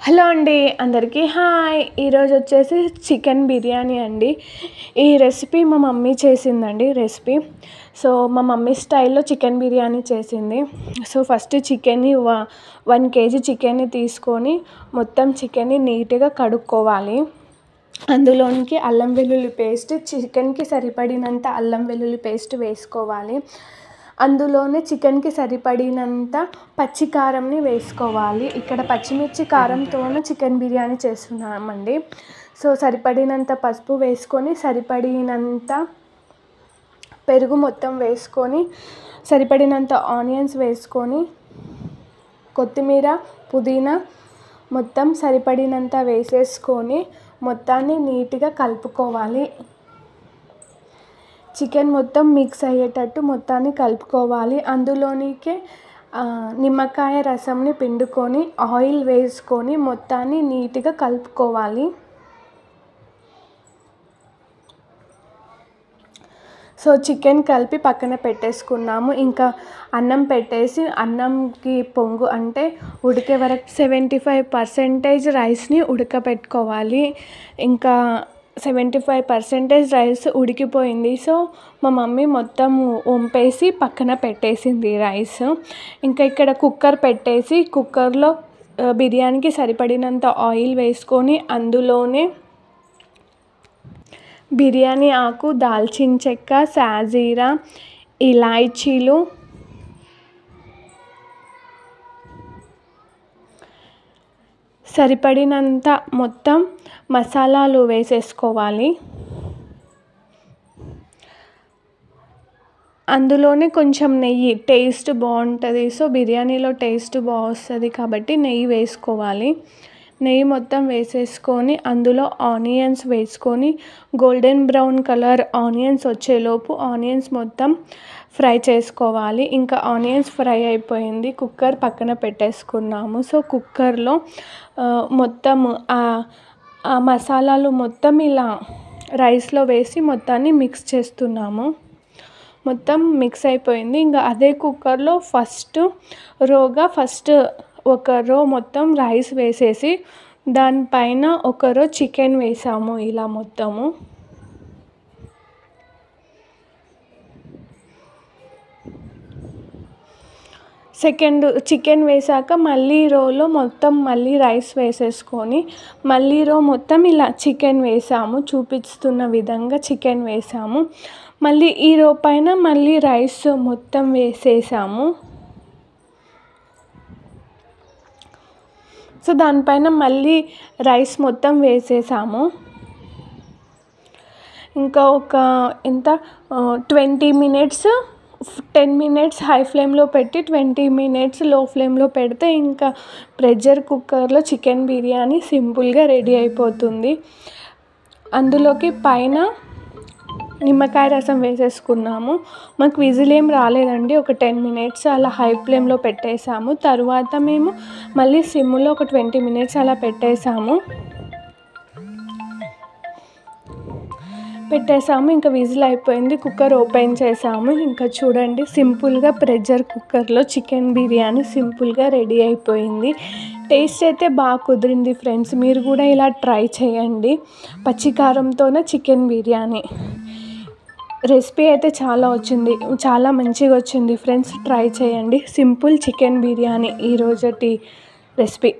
Hello అండి, అందరికీ hi. ఈరోజు వచ్చేసి చికెన్ బిర్యానీ అండి. ఈ రెసిపీ మా మమ్మీ చేసిందండి. సో మా మమ్మీ స్టైల్లో చికెన్ బిర్యానీ చేసింది. సో ఫస్ట్ చికెన్ని 1 kg చికెన్ని తీసుకొని మొత్తం చికెన్ని నీట్గా కడుక్కోవాలి. అందులోనికి అల్లం వెల్లుల్లి పేస్ట్, చికెన్కి సరిపడినంత అల్లం వెల్లుల్లి పేస్ట్ వేసుకోవాలి. అందులోనే చికెన్కి సరిపడినంత పచ్చి కారంని వేసుకోవాలి. ఇక్కడ పచ్చిమిర్చి కారంతోనే చికెన్ బిర్యానీ చేస్తున్నామండి. సో సరిపడినంత పసుపు వేసుకొని, సరిపడినంత పెరుగు మొత్తం వేసుకొని, సరిపడినంత ఆనియన్స్ వేసుకొని, కొత్తిమీర, పుదీనా మొత్తం సరిపడినంత వేసేసుకొని మొత్తాన్ని నీట్గా కలుపుకోవాలి. చికెన్ మొత్తం మిక్స్ అయ్యేటట్టు మొత్తాన్ని కలుపుకోవాలి. అందులోనికే నిమ్మకాయ రసంని పిండుకొని ఆయిల్ వేసుకొని మొత్తాన్ని నీట్గా కలుపుకోవాలి. సో చికెన్ కలిపి పక్కన పెట్టేసుకున్నాము. ఇంకా అన్నం పెట్టేసి అన్నంకి పొంగు అంటే ఉడికే వరకు 75% రైస్ని ఉడకపెట్టుకోవాలి. ఇంకా 75% రైస్ ఉడికిపోయింది. సో మా మమ్మీ మొత్తం వంపేసి పక్కన పెట్టేసింది రైస్. ఇంకా ఇక్కడ కుక్కర్ పెట్టేసి కుక్కర్లో బిర్యానీకి సరిపడినంత ఆయిల్ వేసుకొని అందులోనే బిర్యానీ ఆకు, దాల్చిన చెక్క, సాజీరా, ఇలాచీలు, సరిపడినంత మొత్తం మసాలాలు వేసేసుకోవాలి. అందులోనే కొంచెం నెయ్యి, టేస్ట్ బాగుంటుంది. సో బిర్యానీలో టేస్ట్ బాగొస్తుంది కాబట్టి నెయ్యి వేసుకోవాలి. నెయ్యి మొత్తం వేసేసుకొని అందులో ఆనియన్స్ వేసుకొని గోల్డెన్ బ్రౌన్ కలర్ ఆనియన్స్ వచ్చేలోపు ఆనియన్స్ మొత్తం ఫ్రై చేసుకోవాలి. ఇంకా ఆనియన్స్ ఫ్రై అయిపోయింది. కుక్కర్ పక్కన పెట్టేసుకున్నాము. సో కుక్కర్లో మొత్తం ఆ మసాలాలు మొత్తం ఇలా రైస్లో వేసి మొత్తాన్ని మిక్స్ చేస్తున్నాము. మొత్తం మిక్స్ అయిపోయింది. ఇంకా అదే కుక్కర్లో ఫస్ట్ ఒక రో మొత్తం రైస్ వేసేసి దానిపైన ఒక రో చికెన్ వేసాము. ఇలా మొత్తము సెకండ్ చికెన్ వేసాక మళ్ళీ రోలో మొత్తం మళ్ళీ రైస్ వేసేసుకొని మళ్ళీ రో మొత్తం ఇలా చికెన్ వేసాము. చూపిస్తున్న విధంగా చికెన్ వేసాము. మళ్ళీ ఈ రో పైన మళ్ళీ రైస్ మొత్తం వేసేసాము. సో దానిపైన మళ్ళీ రైస్ మొత్తం వేసేసాము. ఇంకా ఒక 20 మినిట్స్ 10 మినిట్స్ హై ఫ్లేమ్లో పెట్టి 20 మినిట్స్ లో ఫ్లేమ్లో పెడితే ఇంకా ప్రెషర్ కుక్కర్లో చికెన్ బిర్యానీ సింపుల్గా రెడీ అయిపోతుంది. అందులోకి పైన నిమ్మకాయ రసం వేసేసుకున్నాము. మాకు విజిల్ ఏం రాలేదండి. ఒక 10 మినిట్స్ అలా హై ఫ్లేమ్లో పెట్టేసాము. తర్వాత మేము మళ్ళీ సిమ్లో ఒక 20 మినిట్స్ అలా పెట్టేసాము. ఇంకా విజిల్ అయిపోయింది. కుక్కర్ ఓపెన్ చేసాము. ఇంకా చూడండి, సింపుల్గా ప్రెషర్ కుక్కర్లో చికెన్ బిర్యానీ సింపుల్గా రెడీ అయిపోయింది. టేస్ట్ అయితే బాగా కుదిరింది ఫ్రెండ్స్. మీరు కూడా ఇలా ట్రై చేయండి. పచ్చికారంతోనే చికెన్ బిర్యానీ రెసిపీ అయితే చాలా మంచిగా వచ్చింది ఫ్రెండ్స్. ట్రై చేయండి. సింపుల్ చికెన్ బిర్యానీ ఈరోజటి రెసిపీ.